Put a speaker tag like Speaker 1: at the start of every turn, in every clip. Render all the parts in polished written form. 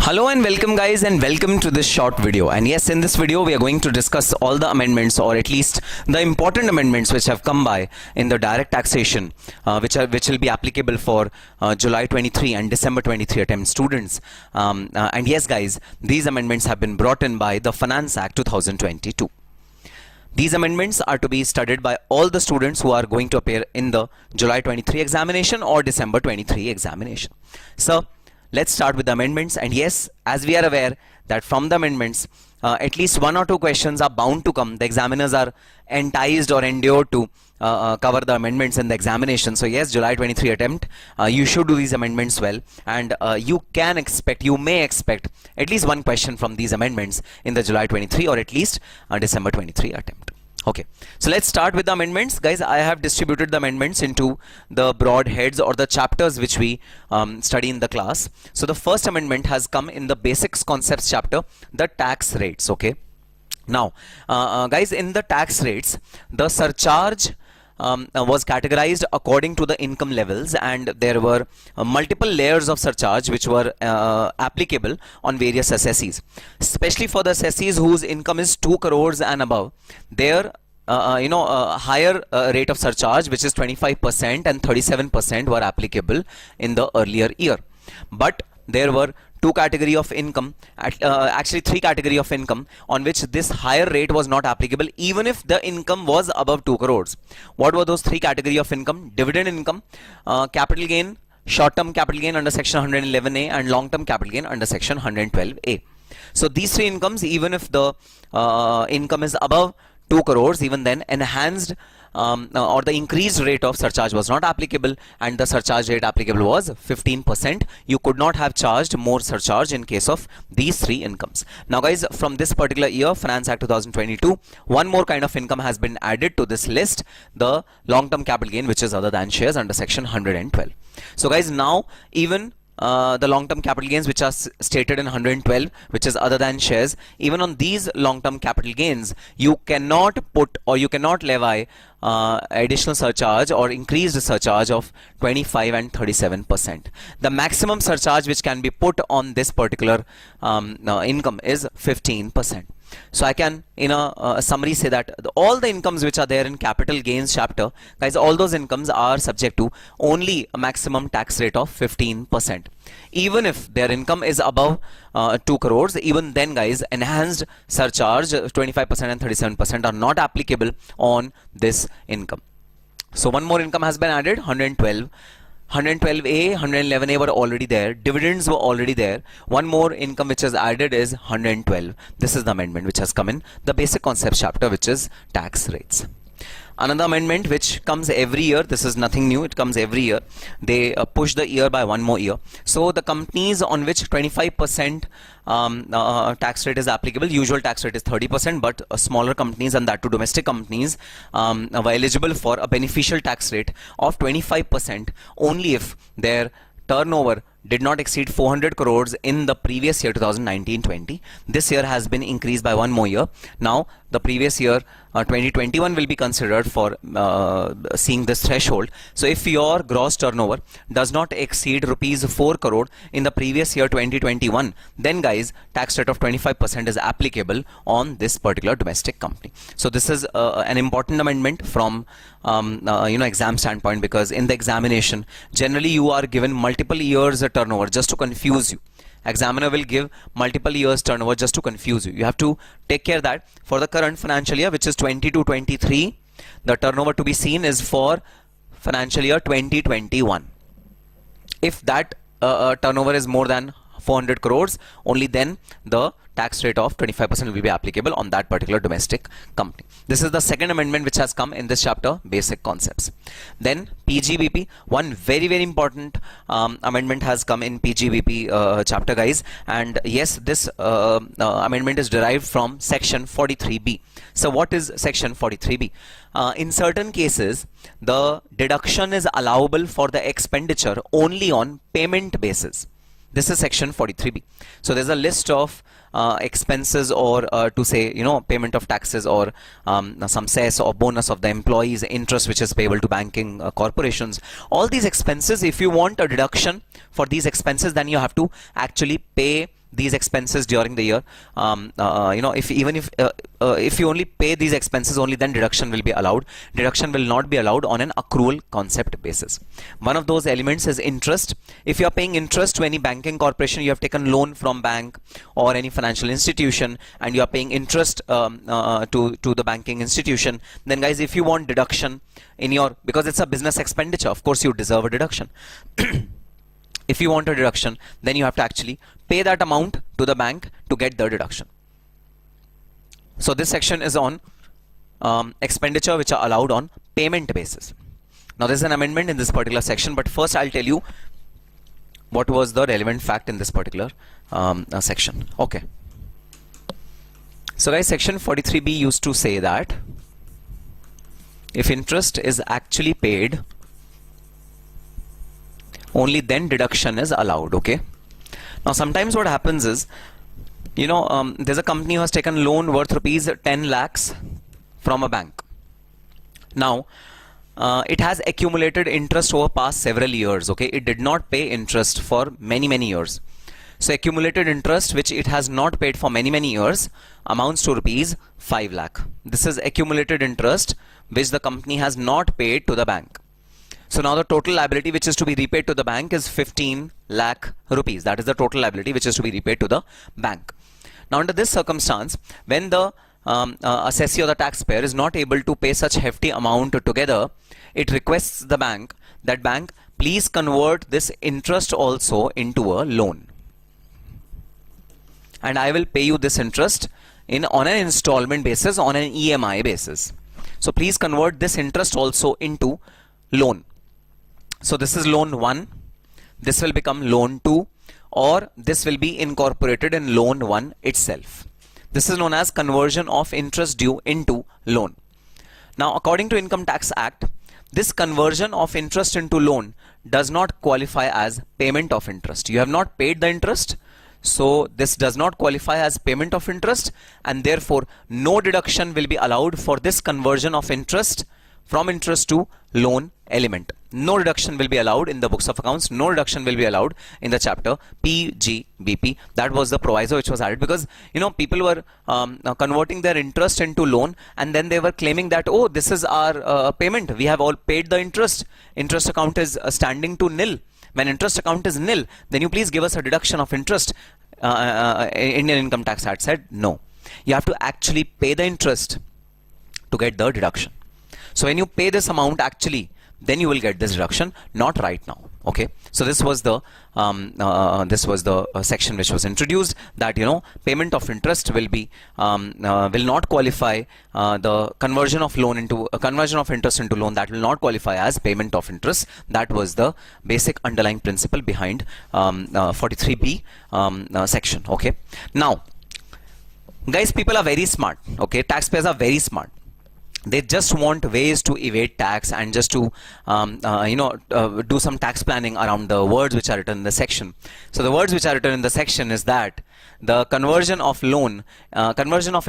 Speaker 1: Hello and welcome guys, and welcome to this short video. And yes, in this video we are going to discuss all the amendments, or at least the important amendments which have come by in the direct taxation, which will be applicable for July 23 and December 23 attempt students. And yes guys, these amendments have been brought in by the Finance Act 2022. These amendments are to be studied by all the students who are going to appear in the July 23 examination or December 23 examination. So let's start with the amendments. And yes, as we are aware that from the amendments, at least one or two questions are bound to come. The examiners are enticed or endured to cover the amendments in the examination. So yes, July 23 attempt, you should do these amendments well, and you may expect at least one question from these amendments in the July 23 or at least December 23 attempt. Okay, so let's start with the amendments. Guys, I have distributed the amendments into the broad heads or the chapters which we study in the class. So the first amendment has come in the basics concepts chapter, the tax rates. Okay, now guys, in the tax rates, the surcharge was categorized according to the income levels, and there were multiple layers of surcharge which were applicable on various assessees. Especially for the assessees whose income is 2 crores and above, their higher rate of surcharge, which is 25% and 37%, were applicable in the earlier year. But there were three category of income on which this higher rate was not applicable, even if the income was above 2 crores. What were those three category of income? Dividend income, capital gain, short-term capital gain under section 111A, and long-term capital gain under section 112A. So these three incomes, even if the income is above 2 crores, even then enhanced or the increased rate of surcharge was not applicable, and the surcharge rate applicable was 15%. You could not have charged more surcharge in case of these three incomes. Now guys, from this particular year, Finance Act 2022, one more kind of income has been added to this list, the long-term capital gain, which is other than shares under section 112. So guys, now even the long-term capital gains which are stated in 112, which is other than shares, even on these long-term capital gains, you cannot put or you cannot levy additional surcharge or increased surcharge of 25 and 37%. The maximum surcharge which can be put on this particular income is 15%. So I can, in a summary, say that all the incomes which are there in capital gains chapter, guys, all those incomes are subject to only a maximum tax rate of 15%. Even if their income is above 2 crores, even then guys, enhanced surcharge 25% and 37% are not applicable on this income. So one more income has been added, 112A, 111A were already there, dividends were already there. One more income which is added is 112. This is the amendment which has come in the basic concepts chapter, which is tax rates. Another amendment which comes every year, this is nothing new, it comes every year. They push the year by one more year. So the companies on which 25% tax rate is applicable, usual tax rate is 30%, but smaller companies, and that to domestic companies, are eligible for a beneficial tax rate of 25% only if their turnover did not exceed 400 crores in the previous year 2019-20. This year has been increased by one more year. Now the previous year 2021 will be considered for seeing this threshold. So if your gross turnover does not exceed rupees 4 crore in the previous year 2021, then guys, tax rate of 25% is applicable on this particular domestic company. So this is an important amendment from exam standpoint, because in the examination generally you are given multiple years turnover just to confuse you. Examiner will give multiple years turnover just to confuse you. You have to take care that for the current financial year, which is 22-23, the turnover to be seen is for financial year 2021. If that turnover is more than 400 crores, only then the tax rate of 25% will be applicable on that particular domestic company. This is the second amendment which has come in this chapter, basic concepts. Then PGBP, one very important amendment has come in PGBP chapter, guys, and yes, this amendment is derived from section 43B. So what is section 43B? In certain cases, the deduction is allowable for the expenditure only on payment basis. This is section 43B. So there's a list of expenses, or to say, payment of taxes, or some cess or bonus of the employees, interest which is payable to banking corporations. All these expenses, if you want a deduction for these expenses, then you have to actually pay these expenses during the year, if you only pay these expenses, only then deduction will be allowed. Deduction will not be allowed on an accrual concept basis. One of those elements is interest. If you are paying interest to any banking corporation, you have taken loan from bank or any financial institution, and you are paying interest to the banking institution, then guys, if you want deduction in your, because it's a business expenditure, of course you deserve a deduction. If you want a deduction, then you have to actually pay that amount to the bank to get the deduction. So this section is on expenditure which are allowed on payment basis. Now there's an amendment in this particular section, but first I'll tell you what was the relevant fact in this particular section. Okay. So guys, section 43B used to say that if interest is actually paid, only then deduction is allowed. Okay. Now sometimes what happens is, there's a company who has taken loan worth rupees 10 lakhs from a bank. Now it has accumulated interest over past several years. Okay, it did not pay interest for many years. So accumulated interest which it has not paid for many years amounts to rupees 5 lakh. This is accumulated interest which the company has not paid to the bank. So now the total liability which is to be repaid to the bank is 15 lakh rupees. That is the total liability which is to be repaid to the bank. Now under this circumstance, when the assessee or the taxpayer is not able to pay such hefty amount together, it requests the bank that bank please convert this interest also into a loan, and I will pay you this interest on an installment basis, on an EMI basis. So please convert this interest also into loan. So this is loan 1, this will become loan 2, or this will be incorporated in loan 1 itself. This is known as conversion of interest due into loan. Now according to Income Tax Act, this conversion of interest into loan does not qualify as payment of interest. You have not paid the interest, so this does not qualify as payment of interest, and therefore no deduction will be allowed for this conversion of interest from interest to loan element. No deduction will be allowed in the books of accounts. No deduction will be allowed in the chapter PGBP. That was the proviso which was added because people were converting their interest into loan, and then they were claiming that, oh, this is our payment. We have all paid the interest. Interest account is standing to nil. When interest account is nil, then you please give us a deduction of interest. Indian Income Tax Act said no. You have to actually pay the interest to get the deduction. So when you pay this amount actually, then you will get this deduction, not right now. Okay, so this was the section which was introduced, that payment of interest will not qualify, the conversion of loan into conversion of interest into loan, that will not qualify as payment of interest. That was the basic underlying principle behind 43B section. Okay, now guys, people are very smart. Okay, taxpayers are very smart. They just want ways to evade tax and just to do some tax planning around the words which are written in the section. So the words which are written in the section is that the conversion of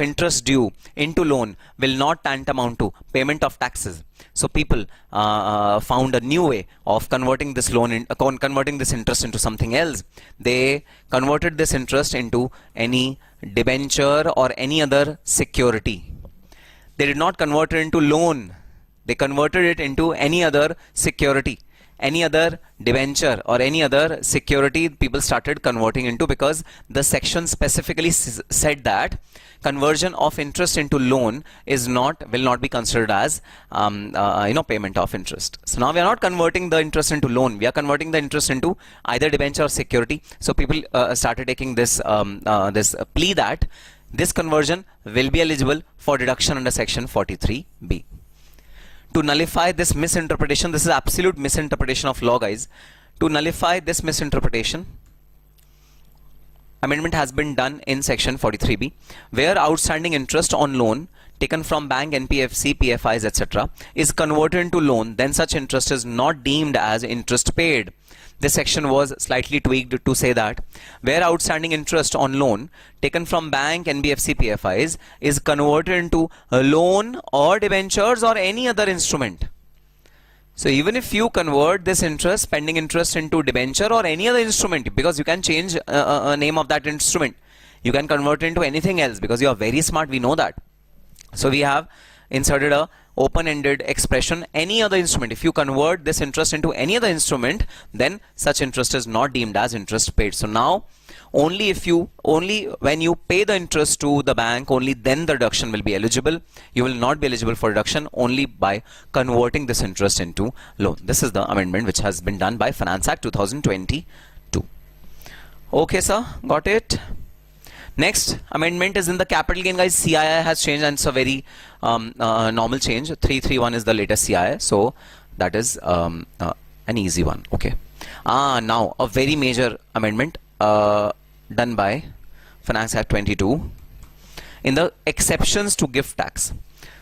Speaker 1: interest due into loan will not tantamount to payment of taxes. So people found a new way of converting this converting this interest into something else. They converted this interest into any debenture or any other security. They did not convert it into loan. They converted it into any other security, any other debenture or any other security people started converting into, because the section specifically said that conversion of interest into loan will not be considered as payment of interest. So now we are not converting the interest into loan. We are converting the interest into either debenture or security. So people started taking this plea that this conversion will be eligible for deduction under section 43B. To nullify this misinterpretation, this is absolute misinterpretation of law, guys. To nullify this misinterpretation, amendment has been done in section 43B, where outstanding interest on loan taken from bank, NPFC, PFIs, etc. is converted into loan, then such interest is not deemed as interest paid. This section was slightly tweaked to say that where outstanding interest on loan taken from bank, NBFC, PFIs is converted into a loan or debentures or any other instrument. So even if you convert this interest, pending interest, into debenture or any other instrument, because you can change a name of that instrument, you can convert it into anything else, because you are very smart, we know that. So we have inserted a open-ended expression, any other instrument. If you convert this interest into any other instrument, then such interest is not deemed as interest paid. So now only when you pay the interest to the bank, only then the deduction will be eligible. You will not be eligible for deduction only by converting this interest into loan. This is the amendment which has been done by Finance Act 2022. Okay, sir, got it? Next amendment is in the capital gain, guys. CII has changed, and it's a very normal change. 331 is the latest CII, so that is an easy one. Okay. Now a very major amendment done by Finance Act 22 in the exceptions to gift tax.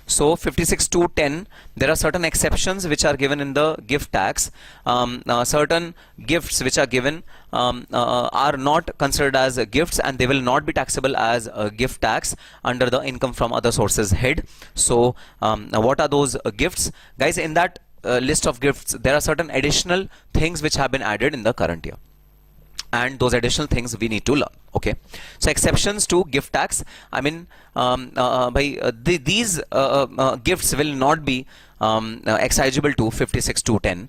Speaker 1: So 56.2.10, there are certain exceptions which are given in the gift tax. Certain gifts which are given are not considered as gifts, and they will not be taxable as a gift tax under the income from other sources head. So what are those gifts? Guys, in that list of gifts, there are certain additional things which have been added in the current year, and those additional things we need to learn. Okay, so exceptions to gift tax, I mean these gifts will not be exigible to 56.2.10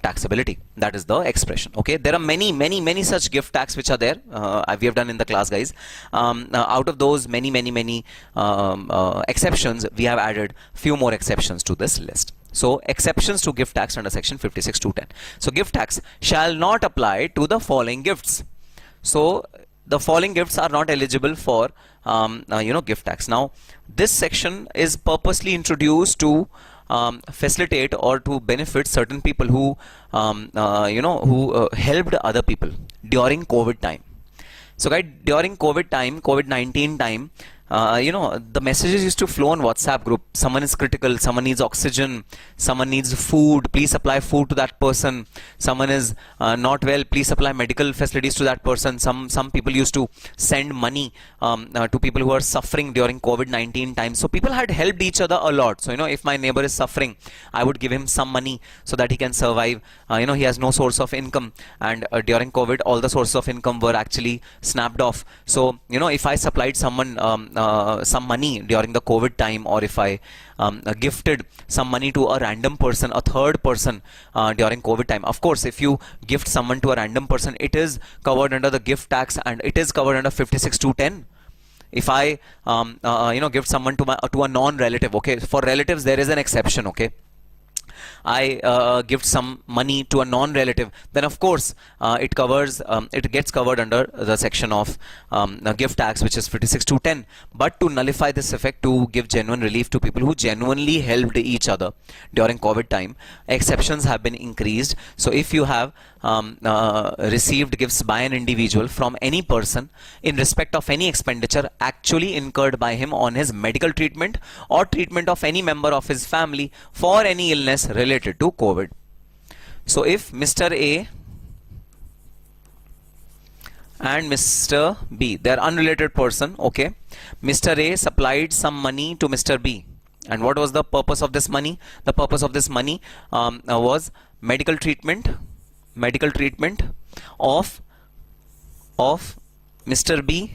Speaker 1: taxability. That is the expression. Okay, there are many such gift tax which are there. We have done in the class, guys. Out of those many exceptions, we have added few more exceptions to this list. So exceptions to gift tax under section 56.2.10. So gift tax shall not apply to the following gifts. So the following gifts are not eligible for gift tax. Now this section is purposely introduced to facilitate or to benefit certain people who helped other people during COVID time. So guys, during COVID-19 time, the messages used to flow on WhatsApp group. Someone is critical, someone needs oxygen, someone needs food, please supply food to that person. Someone is not well, please supply medical facilities to that person. Some people used to send money to people who are suffering during COVID-19 time. So people had helped each other a lot. So if my neighbor is suffering, I would give him some money so that he can survive. He has no source of income, and during COVID all the sources of income were actually snapped off. So if I supplied someone some money during the COVID time, or if I gifted some money to a random person, a third person during COVID time. Of course, if you gift someone to a random person, it is covered under the gift tax, and it is covered under 56.2.10. If I gift someone to a non-relative, okay, for relatives there is an exception. Okay, I gift some money to a non-relative, then of course it gets covered under the section of gift tax, which is 56.2.10. But to nullify this effect, to give genuine relief to people who genuinely helped each other during COVID time, exceptions have been increased. So if you have received gifts by an individual from any person in respect of any expenditure actually incurred by him on his medical treatment or treatment of any member of his family for any illness related to COVID. So if Mr. A and Mr. B, they are unrelated person, okay, Mr. A supplied some money to Mr. B, and what was the purpose of this money? The purpose of this money was medical treatment of Mr. B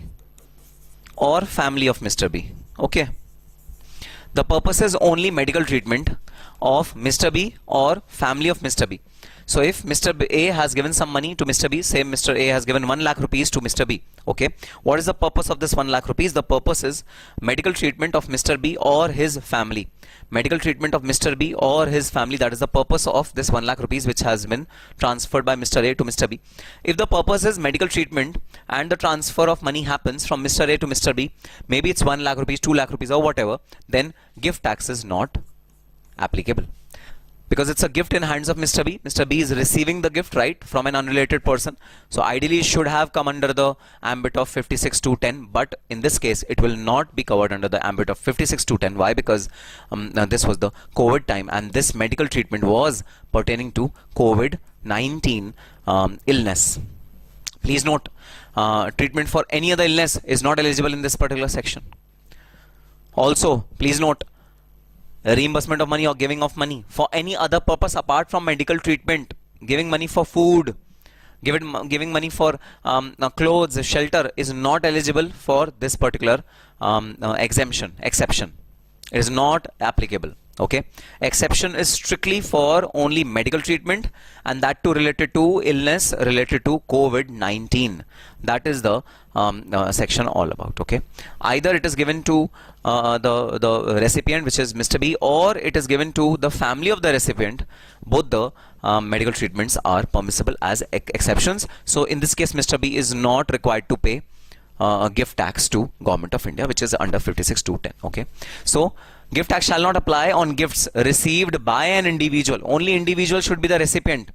Speaker 1: or family of Mr. B. Okay, the purpose is only medical treatment of Mr. B or family of Mr. B. So if Mr. A has given some money to Mr. B, say Mr. A has given 1 lakh rupees to Mr. B. Okay, what is the purpose of this 1 lakh rupees? The purpose is medical treatment of Mr. B or his family. Medical treatment of Mr. B or his family, that is the purpose of this 1 lakh rupees which has been transferred by Mr. A to Mr. B. If the purpose is medical treatment and the transfer of money happens from Mr. A to Mr. B, maybe it's 1 lakh rupees, 2 lakh rupees or whatever, then gift tax is not applicable, because it's a gift in hands of Mr. B. Mr. B is receiving the gift, right, from an unrelated person. So ideally it should have come under the ambit of 56.2.10, but in this case it will not be covered under the ambit of 56.2.10. Why? Because this was the COVID time and this medical treatment was pertaining to COVID-19 illness. Please note, treatment for any other illness is not eligible in this particular section. Also, please note, reimbursement of money or giving of money for any other purpose apart from medical treatment, giving money for food, giving money for clothes, shelter, is not eligible for this particular exception. It is not applicable. Okay, exception is strictly for only medical treatment, and that too related to illness related to COVID-19. That is the section all about. Okay, either it is given to the recipient, which is Mr. B, or it is given to the family of the recipient. Both the medical treatments are permissible as exceptions. So in this case, Mr. B is not required to pay gift tax to Government of India, which is under 56(2)(10). Okay, so gift tax shall not apply on gifts received by an individual. Only individual should be the recipient.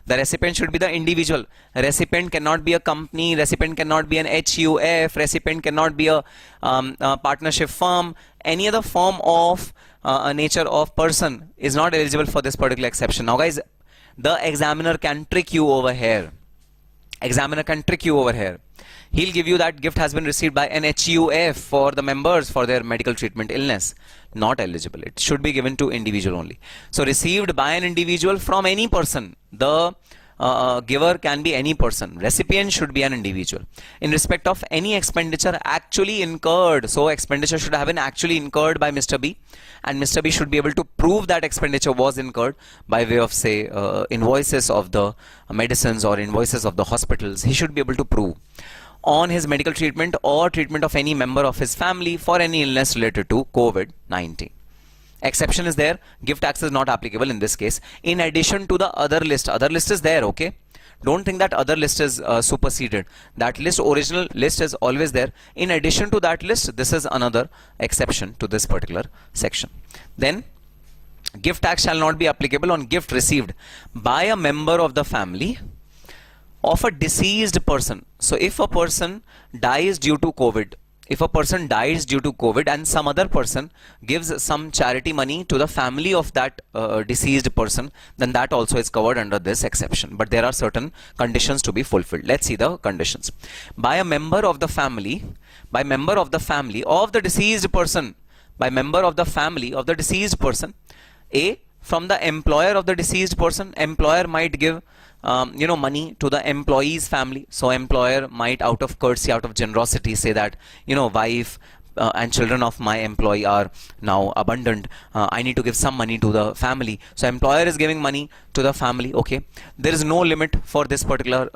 Speaker 1: The recipient should be the individual. Recipient cannot be a company. Recipient cannot be an HUF. Recipient cannot be a partnership firm. Any other form of nature of person is not eligible for this particular exception. Now guys, the examiner can trick you over here. Examiner can trick you over here. He'll give you that gift has been received by an HUF for the members for their medical treatment illness. Not eligible. It should be given to individual only. So received by an individual from any person. The giver can be any person. Recipient should be an individual. In respect of any expenditure actually incurred, so expenditure should have been actually incurred by Mr. B, and Mr. B should be able to prove that expenditure was incurred by way of, say, invoices of the medicines or invoices of the hospitals. He should be able to prove on his medical treatment or treatment of any member of his family for any illness related to COVID-19. Exception is there. Gift tax is not applicable in this case. In addition to the other list is there. Okay, don't think that other list is superseded. That list, original list, is always there. In addition to that list, this is another exception to this particular section. Then gift tax shall not be applicable on gift received by a member of the family of a deceased person. So if a person dies due to COVID, and some other person gives some charity money to the family of that deceased person, then that also is covered under this exception. But there are certain conditions to be fulfilled. Let's see the conditions. By a member of the family, of the deceased person, A, from the employer of the deceased person. Employer might give money to the employee's family. So employer might, out of courtesy, out of generosity, say that, wife and children of my employee are now abundant. I need to give some money to the family. So employer is giving money to the family. Okay, there is no limit for this particular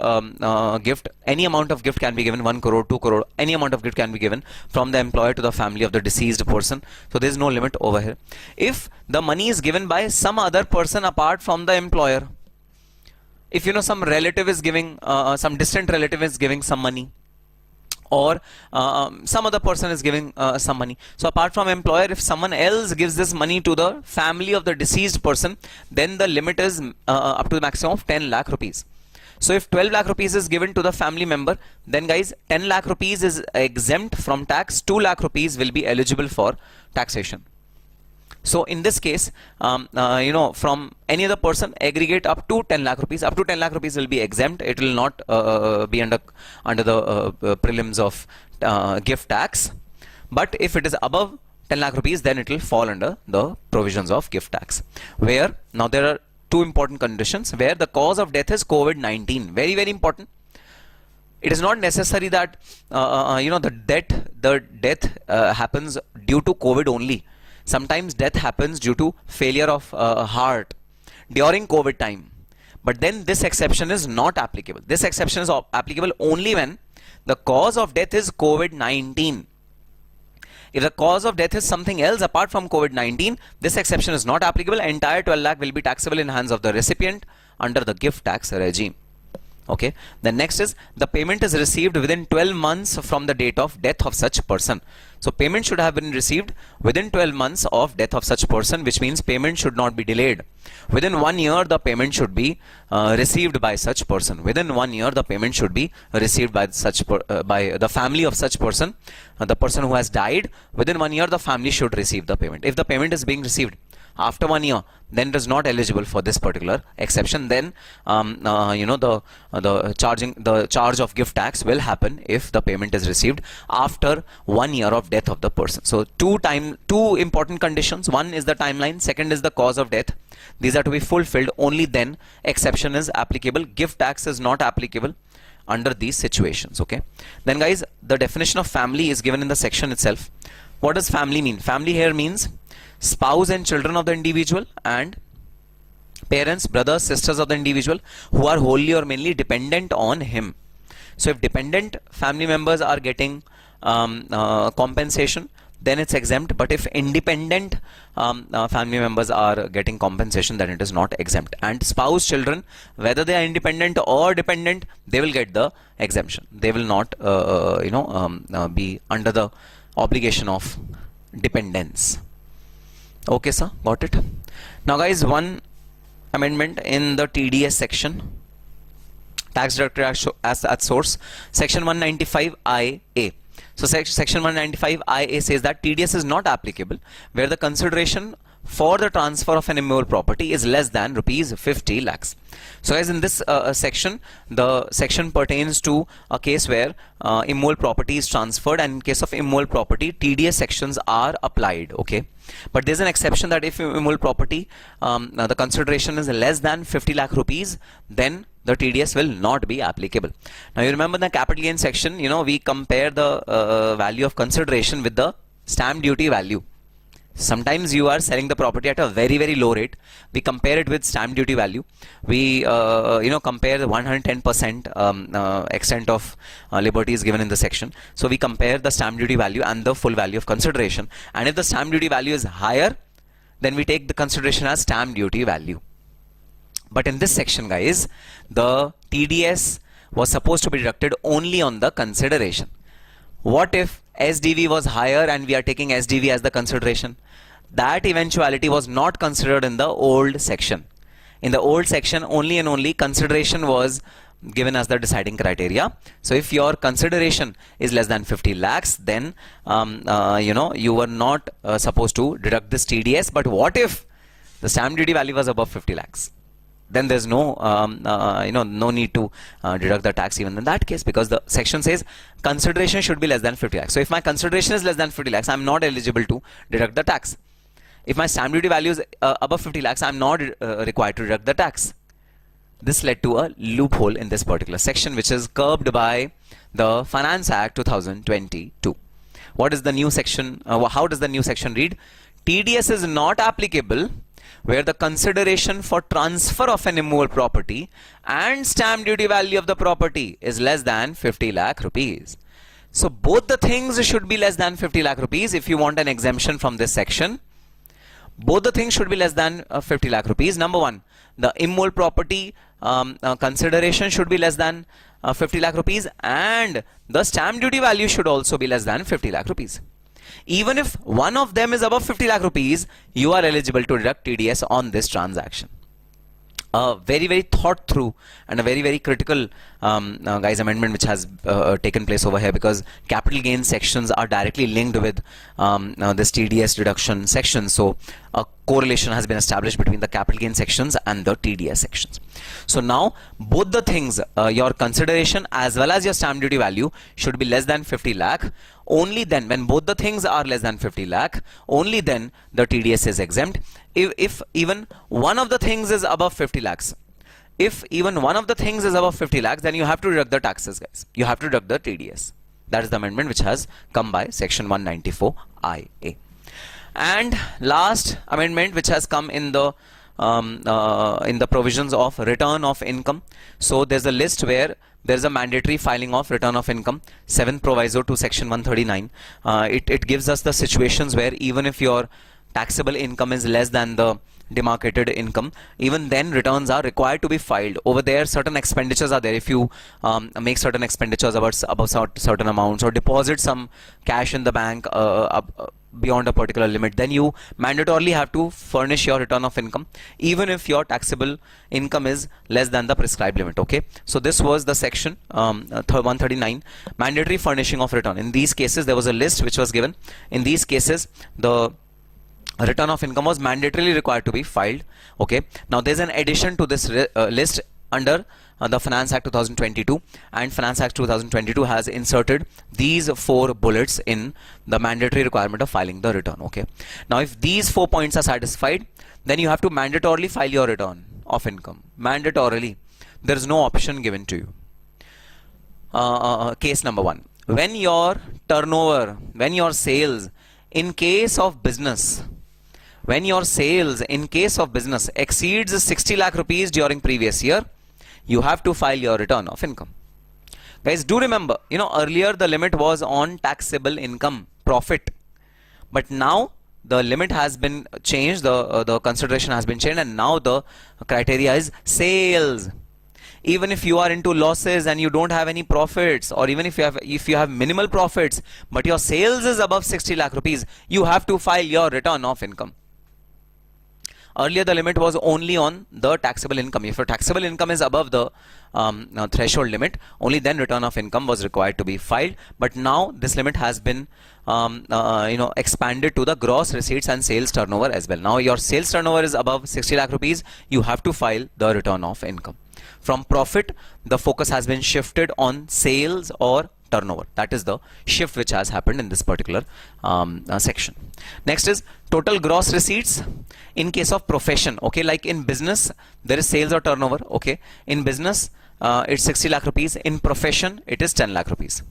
Speaker 1: gift. Any amount of gift can be given, 1 crore, 2 crore, any amount of gift can be given from the employer to the family of the deceased person. So there is no limit over here. If the money is given by some other person apart from the employer, if some relative is giving, some distant relative is giving some money, or some other person is giving some money. So apart from employer, if someone else gives this money to the family of the deceased person, then the limit is up to the maximum of 10 lakh rupees. So if 12 lakh rupees is given to the family member, then guys, 10 lakh rupees is exempt from tax. 2 lakh rupees will be eligible for taxation. So in this case, from any other person, aggregate up to 10 lakh rupees. Up to 10 lakh rupees will be exempt. It will not be under the prelims of gift tax. But if it is above 10 lakh rupees, then it will fall under the provisions of gift tax. Where now there are two important conditions where the cause of death is COVID-19. Very, very important. It is not necessary that the death happens due to COVID only. Sometimes death happens due to failure of heart during COVID time. But then this exception is not applicable. This exception is applicable only when the cause of death is COVID-19. If the cause of death is something else apart from COVID-19, this exception is not applicable. Entire 12 lakh will be taxable in hands of the recipient under the gift tax regime. Okay. Then next is the payment is received within 12 months from the date of death of such person. So payment should have been received within 12 months of death of such person, which means payment should not be delayed. Within 1 year, the payment should be received by such person. Within 1 year, the payment should be received by by the family of such person. The person who has died, within 1 year, the family should receive the payment. If the payment is being received after 1 year, then it is not eligible for this particular exception. Then the charge of gift tax will happen if the payment is received after 1 year of death of the person. So two important conditions. One is the timeline, second is the cause of death. These are to be fulfilled, only then exception is applicable. Gift tax is not applicable under these situations. Okay, then guys, the definition of family is given in the section itself. What does family mean? Family here means spouse and children of the individual, and parents, brothers, sisters of the individual who are wholly or mainly dependent on him. So if dependent family members are getting compensation, then it's exempt. But if independent family members are getting compensation, then it is not exempt. And spouse, children, whether they are independent or dependent, they will get the exemption. They will not be under the obligation of dependence. Okay, sir, got it. Now guys, one amendment in the TDS section, tax deducted as at source, section 195IA. So section 195IA says that TDS is not applicable where the consideration for the transfer of an immovable property is less than rupees 50 lakhs. So as in this section, the section pertains to a case where immovable property is transferred, and in case of immovable property, TDS sections are applied. Okay, but there's an exception that if immovable property the consideration is less than 50 lakh rupees, then the TDS will not be applicable. Now you remember the capital gain section, we compare the value of consideration with the stamp duty value. Sometimes you are selling the property at a very, very low rate. We compare it with stamp duty value. We compare the 110% extent of liberties given in the section. So we compare the stamp duty value and the full value of consideration. And if the stamp duty value is higher, then we take the consideration as stamp duty value. But in this section, guys, the TDS was supposed to be deducted only on the consideration. What if SDV was higher and we are taking SDV as the consideration? That eventuality was not considered in the old section. In the old section, only and only consideration was given as the deciding criteria. So if your consideration is less than 50 lakhs, then you were not supposed to deduct this TDS. But what if the stamp duty value was above 50 lakhs? Then there's no no need to deduct the tax even in that case, because the section says consideration should be less than 50 lakhs. So if my consideration is less than 50 lakhs, I'm not eligible to deduct the tax. If my stamp duty value is above 50 lakhs, I'm not required to deduct the tax. This led to a loophole in this particular section, which is curbed by the Finance Act 2022. What is the new section? How does the new section read? TDS is not applicable where the consideration for transfer of an immovable property and stamp duty value of the property is less than 50 lakh rupees. So both the things should be less than 50 lakh rupees if you want an exemption from this section. Both the things should be less than 50 lakh rupees. Number one, the immovable property consideration should be less than 50 lakh rupees, and the stamp duty value should also be less than 50 lakh rupees. Even if one of them is above 50 lakh rupees, you are eligible to deduct TDS on this transaction. A very, very thought through and a very, very critical guys amendment which has taken place over here, because capital gain sections are directly linked with this TDS deduction section. So a correlation has been established between the capital gain sections and the TDS sections. So now both the things, your consideration as well as your stamp duty value should be less than 50 lakh. Only then, when both the things are less than 50 lakh, only then the TDS is exempt. If even one of the things is above 50 lakhs, if even one of the things is above 50 lakhs, then you have to deduct the taxes, guys. You have to deduct the TDS. That is the amendment which has come by section 194IA. And last amendment which has come in the provisions of return of income. So there's a list where there's a mandatory filing of return of income, 7th proviso to section 139. It gives us the situations where even if your taxable income is less than the demarcated income, even then returns are required to be filed. Over there, certain expenditures are there. If you make certain expenditures above certain amounts, or deposit some cash in the bank beyond a particular limit, then you mandatorily have to furnish your return of income, even if your taxable income is less than the prescribed limit. Okay, so this was the section 139, mandatory furnishing of return. In these cases, there was a list which was given. In these cases, the a return of income was mandatorily required to be filed. Okay, now there's an addition to this list under the Finance Act 2022, and Finance Act 2022 has inserted these 4 bullets in the mandatory requirement of filing the return. Okay, now if these 4 points are satisfied, then you have to mandatorily file your return of income. Mandatorily, there is no option given to you. Case number 1, when your turnover, when your sales in case of business, when your sales in case of business exceeds 60 lakh rupees during previous year, you have to file your return of income. Guys, do remember, earlier the limit was on taxable income, profit, but now the limit has been changed, the consideration has been changed, and now the criteria is sales. Even if you are into losses and you don't have any profits, or even if you have minimal profits but your sales is above 60 lakh rupees, you have to file your return of income. Earlier the limit was only on the taxable income. If your taxable income is above the threshold limit, only then return of income was required to be filed. But now this limit has been expanded to the gross receipts and sales turnover as well. Now your sales turnover is above 60 lakh rupees, you have to file the return of income. From profit, the focus has been shifted on sales or turnover. That is the shift which has happened in this particular section. Next is total gross receipts in case of profession. Okay, like in business there is sales or turnover. Okay, in business it's 60 lakh rupees. In profession it is 10 lakh rupees.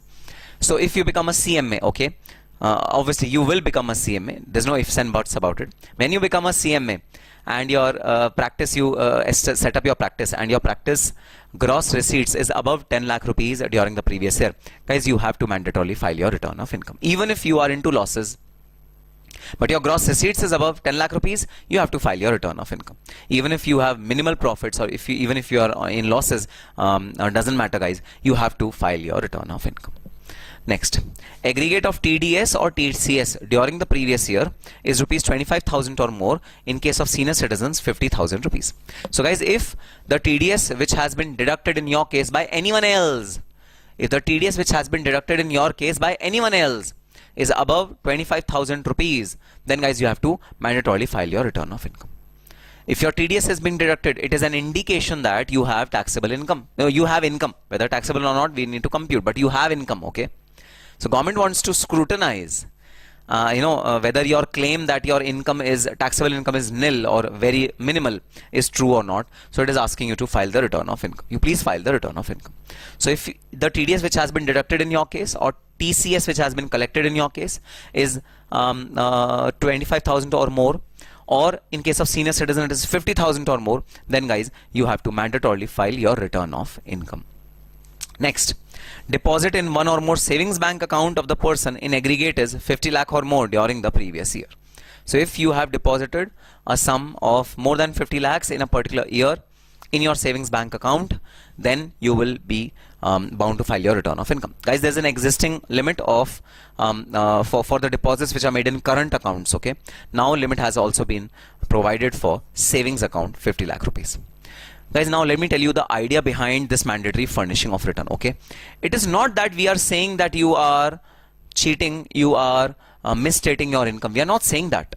Speaker 1: So if you become a CMA, okay, obviously you will become a CMA. There's no ifs and buts about it. When you become a CMA and your practice, you set up your practice, and your practice gross receipts is above 10 lakh rupees during the previous year, guys, you have to mandatorily file your return of income. Even if you are into losses but your gross receipts is above 10 lakh rupees, you have to file your return of income. Even if you have minimal profits, or even if you are in losses, doesn't matter, guys, you have to file your return of income. Next, aggregate of TDS or TCS during the previous year is rupees 25,000 or more. In case of senior citizens, 50,000 rupees. So guys, if the TDS which has been deducted in your case by anyone else, if the TDS which has been deducted in your case by anyone else is above 25,000 rupees, then guys, you have to mandatorily file your return of income. If your TDS has been deducted, it is an indication that you have taxable income. No, you have income, whether taxable or not, we need to compute, but you have income. Okay. So government wants to scrutinize, whether your claim that your income is taxable income is nil or very minimal is true or not. So it is asking you to file the return of income. You please file the return of income. So if the TDS which has been deducted in your case, or TCS which has been collected in your case, is 25,000 or more, or in case of senior citizen it is 50,000 or more, then guys, you have to mandatorily file your return of income. Next, deposit in one or more savings bank account of the person in aggregate is 50 lakh or more during the previous year. So if you have deposited a sum of more than 50 lakhs in a particular year in your savings bank account, then you will be bound to file your return of income. Guys, there's an existing limit of for the deposits which are made in current accounts. Okay, now limit has also been provided for savings account, 50 lakh rupees. Guys, now let me tell you the idea behind this mandatory furnishing of return. Okay, it is not that we are saying that you are cheating, you are misstating your income. We are not saying that.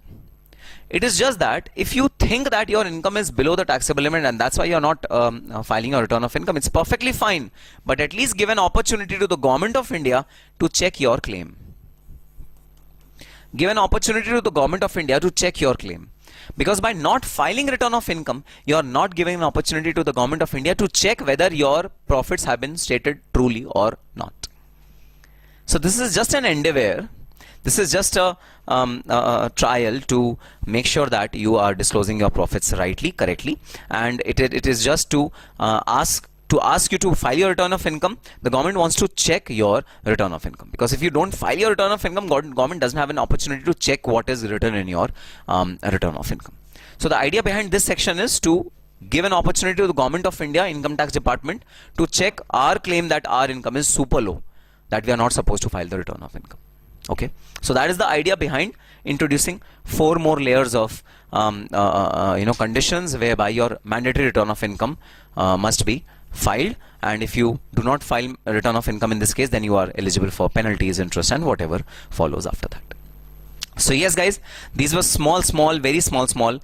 Speaker 1: It is just that if you think that your income is below the taxable limit and that's why you're not filing your return of income, it's perfectly fine. But at least give an opportunity to the government of India to check your claim. Give an opportunity to the government of India to check your claim. Because by not filing return of income, you are not giving an opportunity to the government of India to check whether your profits have been stated truly or not. So this is just an endeavor. This is just a trial to make sure that you are disclosing your profits rightly, correctly, and it is just to ask you to file your return of income. The government wants to check your return of income, because if you don't file your return of income, government doesn't have an opportunity to check what is written in your return of income. So the idea behind this section is to give an opportunity to the government of India, income tax department, to check our claim that our income is super low, that we are not supposed to file the return of income. Okay, so that is the idea behind introducing 4 more layers of conditions whereby your mandatory return of income must be filed, and if you do not file a return of income in this case, then you are eligible for penalties, interest, and whatever follows after that. So yes, guys, these were very small,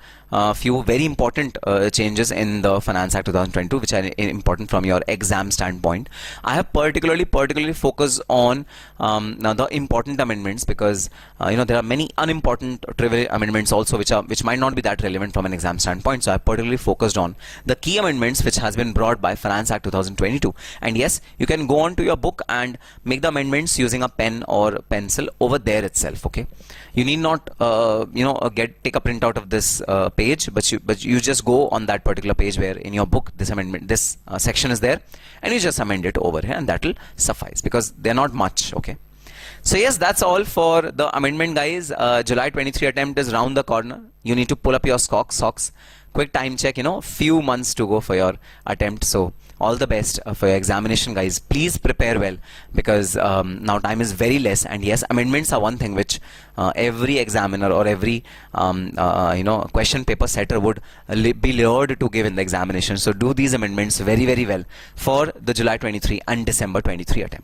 Speaker 1: few very important changes in the Finance Act 2022, which are important from your exam standpoint. I have particularly focused on now the important amendments, because there are many unimportant trivial amendments also, which might not be that relevant from an exam standpoint. So I particularly focused on the key amendments which has been brought by Finance Act 2022. And yes, you can go on to your book and make the amendments using a pen or pencil over there itself. Okay, you need not take a printout of this page, but you just go on that particular page where in your book this section is there, and you just amend it over here, and that will suffice, because they're not much. Okay, so yes, that's all for the amendment, guys. July 23 attempt is round the corner. You need to pull up your socks. Quick time check, few months to go for your attempt. So all the best for your examination, guys. Please prepare well, because now time is very less. And yes, amendments are one thing which every examiner or every question paper setter would be lured to give in the examination. So do these amendments very well for the July 23 and December 23 attempt.